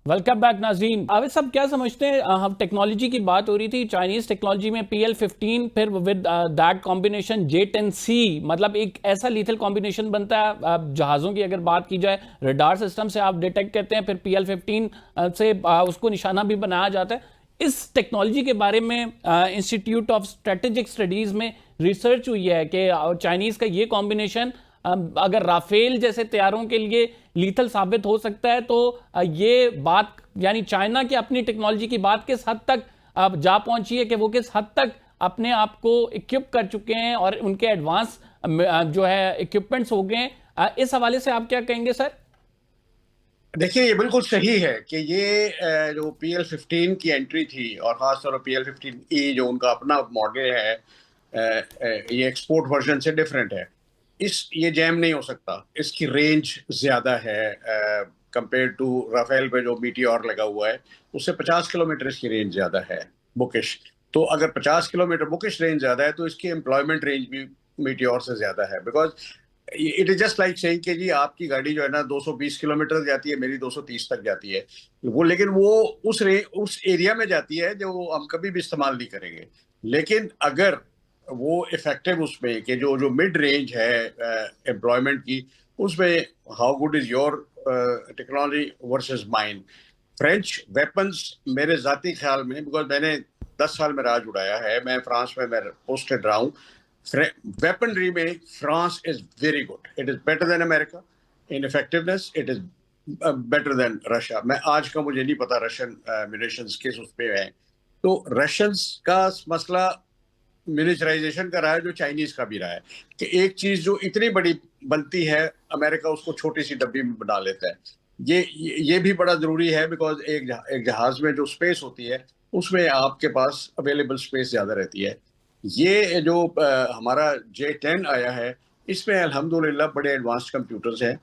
Welcome back नाज़रीन। आविद साहब, क्या समझते हैं, हम टेक्नोलॉजी की बात हो रही थी, चाइनीज़ टेक्नोलॉजी में PL-15 फिर विद दैट कॉम्बिनेशन J-10C, मतलब एक ऐसा लीथल कॉम्बिनेशन बनता है। जहाज़ों की अगर बात की जाए, रडार सिस्टम से आप डिटेक्ट करते हैं, फिर PL-15 से उसको निशाना भी बनाया जाता है। इस टेक्नोलॉजी के बारे में इंस्टीट्यूट ऑफ स्ट्रेटेजिक स्टडीज़ में रिसर्च हुई है कि चाइनीज़ का ये कॉम्बिनेशन अगर राफेल जैसे तैयारों के लिए लीथल साबित हो सकता है, तो ये बात यानी चाइना की अपनी टेक्नोलॉजी की बात किस हद तक अब जा पहुंची है कि वो किस हद तक अपने आप को इक्विप कर चुके हैं और उनके एडवांस जो है इक्विपमेंट्स हो गए हैं। इस हवाले से आप क्या कहेंगे सर? देखिए, ये बिल्कुल सही है कि ये जो PL-15 की एंट्री थी और खासतौर पर PL-15E जो उनका अपना मॉडल है, ये एक्सपोर्ट वर्जन से डिफरेंट है। ये जैम नहीं हो सकता, इसकी रेंज ज्यादा है कंपेयर टू राफेल पे जो मीटियोर लगा हुआ है, उससे 50 किलोमीटर इसकी रेंज ज्यादा है बुकिश। तो अगर 50 किलोमीटर बुकिश रेंज ज्यादा है तो इसकी एम्प्लॉयमेंट रेंज भी मीटियोर से ज्यादा है। Because it is just like saying कि जी आपकी गाड़ी जो है ना 220 किलोमीटर जाती है, मेरी 230 तक जाती है। वो लेकिन वो उस एरिया में जाती है जो हम कभी भी इस्तेमाल नहीं करेंगे। लेकिन अगर वो इफेक्टिव उसमें कि जो जो मिड रेंज है एम्प्लॉयमेंट की, उसमें how good is your technology versus mine. French weapons मेरे जाती ख्याल में, बिकॉज मैंने 10 साल में राज उड़ाया है, मैं फ्रांस में मैं पोस्टेड रहा हूँ। वेपनरी में France is very good, it is better than America in effectiveness, it is better than Russia. मैं आज का मुझे नहीं पता रशियन म्यूनिशंस किस उस पे है। तो रशियंस का मसला मिनिचराइजेशन का रहा है, जो चाइनीज का भी रहा है कि एक चीज जो इतनी बड़ी बनती है, अमेरिका उसको छोटी सी डब्बी में बना लेता है। ये भी बड़ा जरूरी है, बिकॉज एक जहाज में जो स्पेस होती है उसमें आपके पास अवेलेबल स्पेस ज्यादा रहती है। ये जो हमारा J-10 आया है, इसमें अल्हम्दुलिल्लाह बड़े एडवांस्ड कंप्यूटर्स हैं।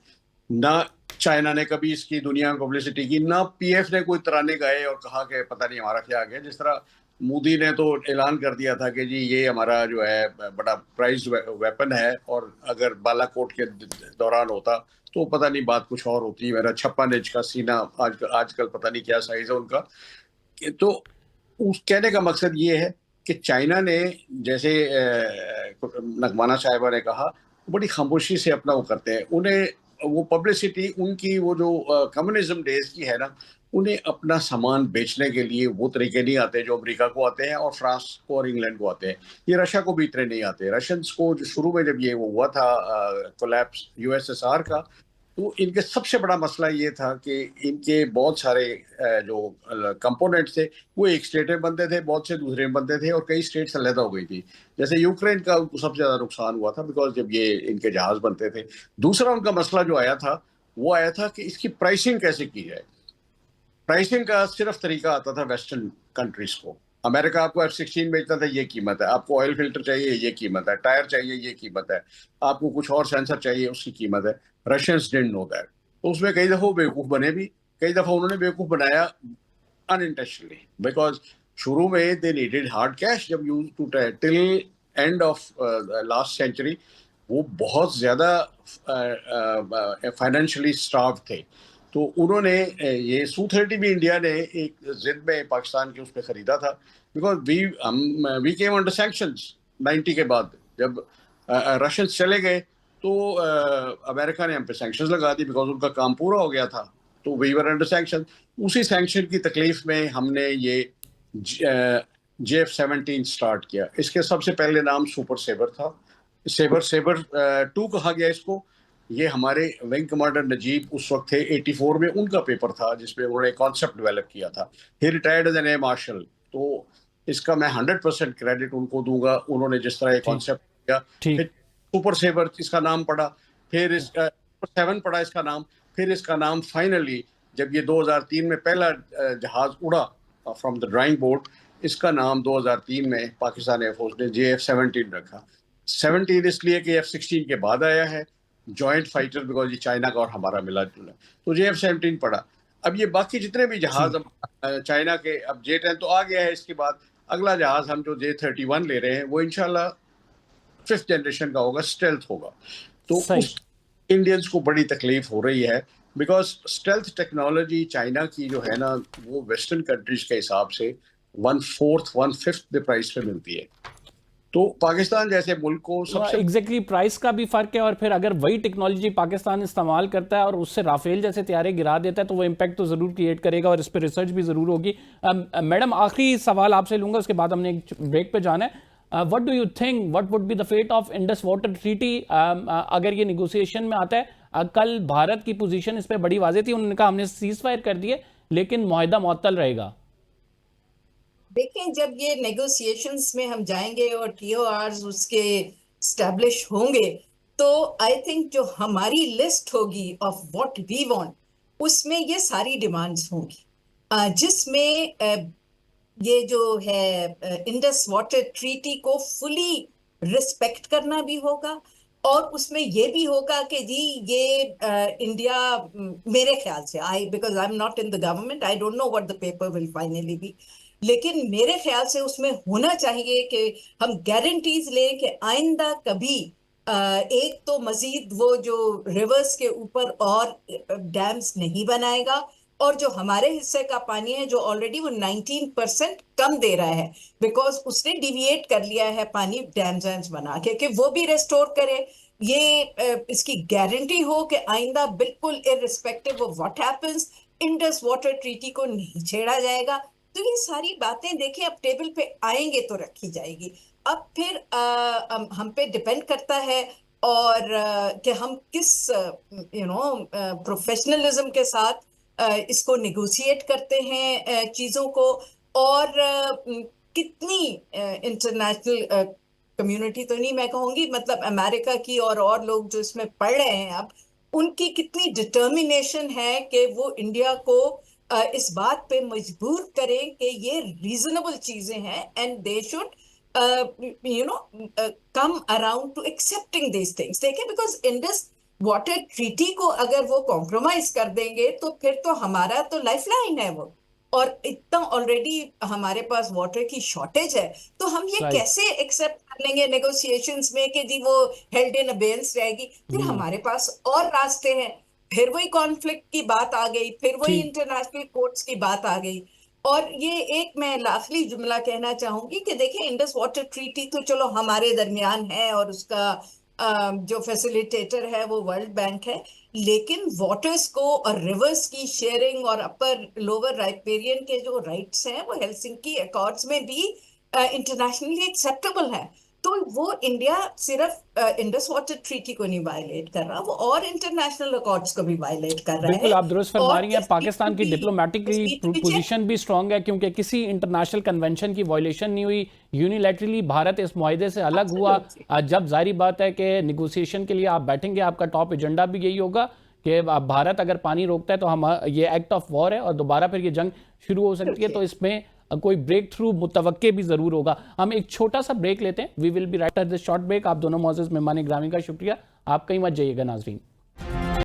ना चाइना ने कभी इसकी दुनिया में पब्लिसिटी की, ना PF ने कोई तराने गाए और कहा कि पता नहीं हमारा क्या आ गया। जिस तरह मोदी ने तो ऐलान कर दिया था कि जी ये हमारा जो है बड़ा प्राइज वेपन है, और अगर बालाकोट के दौरान होता तो पता नहीं बात कुछ और होती। मेरा 56 इंच का सीना, आजकल पता नहीं क्या साइज है उनका। तो उस कहने का मकसद ये है कि चाइना ने, जैसे नगमाना साहिबा ने कहा, बड़ी खामोशी से अपना वो करते हैं। उन्हें वो पब्लिसिटी उनकी वो जो कम्युनिज्म डेज की है ना, उन्हें अपना सामान बेचने के लिए वो तरीके नहीं आते जो अमेरिका को आते हैं और फ्रांस को और इंग्लैंड को आते हैं। ये रशिया को भी इतने नहीं आते। रशियंस को जो शुरू में जब ये वो हुआ था कोलैप्स USSR का, तो इनके सबसे बड़ा मसला ये था कि इनके बहुत सारे जो कंपोनेंट थे वो एक स्टेट में बनते थे, बहुत से दूसरे में बनते थे, और कई स्टेट्स अलग हो गई थी। जैसे यूक्रेन का उनको सबसे ज्यादा नुकसान हुआ था, बिकॉज जब ये इनके जहाज बनते थे। दूसरा उनका मसला जो आया था, वो आया था कि इसकी प्राइसिंग कैसे की जाए। प्राइसिंग का सिर्फ तरीका आता था वेस्टर्न कंट्रीज को। अमेरिका आपको F-16 बेचता था, ये कीमत है। आपको ऑयल फिल्टर चाहिए, ये कीमत है। टायर चाहिए, ये कीमत है। आपको कुछ और सेंसर चाहिए, उसकी कीमत है। Russians didn't know that. तो उसमें कई दफा वो बेवकूफ बने भी, कई दफा उन्होंने बेवकूफ बनाया अनइंटेंशनली, बिकॉज शुरू में दे नीडेड हार्ड कैश। जब use to till end of last century वो बहुत ज्यादा फाइनेंशियली स्टार्व थे। तो उन्होंने ये Su-30 भी इंडिया ने एक जिद में पाकिस्तान के उस पर खरीदा था, because we came under sanctions 90 के बाद। जब रशियंस चले गए तो अमेरिका ने हम पे सैंक्शंस लगा दी, बिकॉज उनका काम पूरा हो गया था। तो वी वर अंडर सैंक्शन। उसी सैंक्शन की तकलीफ में हमने ये JF-17 स्टार्ट किया। इसके सबसे पहले नाम सुपर सेबर था। सेबर सेबर 2 कहा गया इसको। ये हमारे विंग कमांडर नजीब उस वक्त थे 84 में, उनका पेपर था जिसमें उन्होंने कॉन्सेप्ट डेवलप किया था। He retired as an air marshal. तो इसका मैं 100% क्रेडिट उनको दूंगा, उन्होंने जिस तरह ये ठीक। कॉन्सेप्ट किया। फिर ठीक। सुपर सेबर इसका नाम पड़ा, फिर इसका सुपर 7 पड़ा इसका नाम। फिर इसका नाम फाइनली जब ये 2003 में पहला जहाज उड़ा फ्रॉम द ड्राइंग बोर्ड, इसका नाम 2003 में पाकिस्तान एयरफोर्स ने JF-17 रखा। 17 इसलिए कि F-16 के बाद आया है, जॉइंट फाइटर, बिकॉज ये चाइना का और हमारा मिला जुला, तो JF-17 पड़ा। अब ये बाकी जितने भी जहाज जी। अब चाइना के, अब J-10 तो आ गया है, इसके बाद अगला जहाज हम जो J-31 ले रहे हैं वो इंशाल्लाह 5th जनरेशन का होगा, स्टेल्थ होगा। तो सही। उस इंडियंस को बड़ी तकलीफ हो रही है बिकॉज स्टेल्थ टेक्नोलॉजी चाइना की जो है ना, वो वेस्टर्न कंट्रीज के हिसाब से 1/4 1/5 प्राइस पे मिलती है। तो पाकिस्तान जैसे मुल्क को सबसे एग्जैक्टली प्राइस का भी फर्क है, और फिर अगर वही टेक्नोलॉजी पाकिस्तान इस्तेमाल करता है और उससे राफेल जैसे तैयारे गिरा देता है तो वो इम्पैक्ट तो जरूर क्रिएट करेगा, और इस पर रिसर्च भी जरूर होगी। मैडम, आखिरी सवाल आपसे लूंगा, उसके बाद हमने एक ब्रेक पे जाना है। What do you think, what would be the fate of Indus water treaty अगर ये निगोसिएशन में आता है? कल भारत की पोजीशन इस पर बड़ी वाज़ेह थी, उन्होंने कहा हमने सीज फायर कर दिए लेकिन मुआहदा मुअत्तल रहेगा। देखें, जब ये नेगोशिएशंस में हम जाएंगे और TORs उसके स्टैब्लिश होंगे, तो आई थिंक जो हमारी लिस्ट होगी ऑफ व्हाट वी वांट, उसमें ये सारी डिमांड्स होंगी, जिसमें ये जो है इंडस वाटर ट्रीटी को फुली रिस्पेक्ट करना भी होगा, और उसमें ये भी होगा कि जी ये इंडिया, मेरे ख्याल से, because I am not in the government, I don't know what the paper will finally be, लेकिन मेरे ख्याल से उसमें होना चाहिए कि हम गारंटीज लें कि आइंदा कभी एक तो मजीद वो जो रिवर्स के ऊपर और डैम्स नहीं बनाएगा, और जो हमारे हिस्से का पानी है जो ऑलरेडी वो 19% कम दे रहा है, बिकॉज उसने डिविएट कर लिया है पानी डैम्स बना के, कि वो भी रेस्टोर करे। ये इसकी गारंटी हो कि आइंदा बिल्कुल irrespective of what happens Indus water treaty को नहीं छेड़ा जाएगा। तो ये सारी बातें देखिए अब टेबल पे आएंगे तो रखी जाएगी। अब फिर हम पे डिपेंड करता है, और कि हम किस प्रोफेशनलिज्म के साथ इसको नेगोशिएट करते हैं चीज़ों को, और कितनी इंटरनेशनल कम्युनिटी तो नहीं मैं कहूँगी, मतलब अमेरिका की और लोग जो इसमें पढ़ रहे हैं अब, उनकी कितनी डिटर्मिनेशन है कि वो इंडिया को इस बात पे मजबूर करें कि ये रीजनेबल चीजें हैं, and they should come around two accepting this things. देखिए, बिकॉज इंडस वाटर ट्रीटी को अगर वो कॉम्प्रोमाइज कर देंगे तो फिर तो हमारा तो लाइफलाइन है वो, और इतना ऑलरेडी हमारे पास वाटर की शॉर्टेज है, तो हम ये कैसे एक्सेप्ट कर लेंगे नेगोशिएशंस में कि जी वो हेल्ड इन अबेयंस रहेगी? फिर हमारे पास और रास्ते हैं, फिर वही कॉन्फ्लिक्ट की बात आ गई, फिर वही इंटरनेशनल कोर्ट्स की बात आ गई। और ये एक मैं आखिरी जुमला कहना चाहूंगी कि देखिए, इंडस वाटर ट्रीटी तो चलो हमारे दरमियान है, और उसका जो फैसिलिटेटर है वो वर्ल्ड बैंक है, लेकिन वाटर्स को और रिवर्स की शेयरिंग और अपर लोअर राइपेरियन के जो राइट्स हैं वो हेलसिंकी अकॉर्ड्स में भी इंटरनेशनली एक्सेप्टेबल है। तो वो इंडिया सिर्फ इंडस वाटर ट्रीटी को नहीं वायलेट कर रहा, वो और इंटरनेशनल अकॉर्ड्स को भी वायलेट कर रहा है। बिल्कुल, आप दुरुस्त फरमा रही हैं। पाकिस्तान की डिप्लोमेटिकली पोजीशन भी स्ट्रांग है, क्योंकि किसी इंटरनेशनल कन्वेंशन की वायलेशन नहीं हुई। यूनिलैटरली भारत इस मुआहदे से अलग हुआ। जब जाहिर बात है कि निगोसिएशन के लिए आप बैठेंगे, आपका टॉप एजेंडा भी यही होगा कि भारत अगर पानी रोकता है तो हम ये एक्ट ऑफ वॉर है और दोबारा फिर ये जंग शुरू हो सकती है। तो इसमें कोई ब्रेक थ्रू मुतवक्के भी जरूर होगा। हम एक छोटा सा ब्रेक लेते हैं। We will be right at this short break. आप दोनों मोअज़्ज़ज़ मेहमान ग्रामी का शुक्रिया। आप कहीं मत जाइएगा नाज़रीन।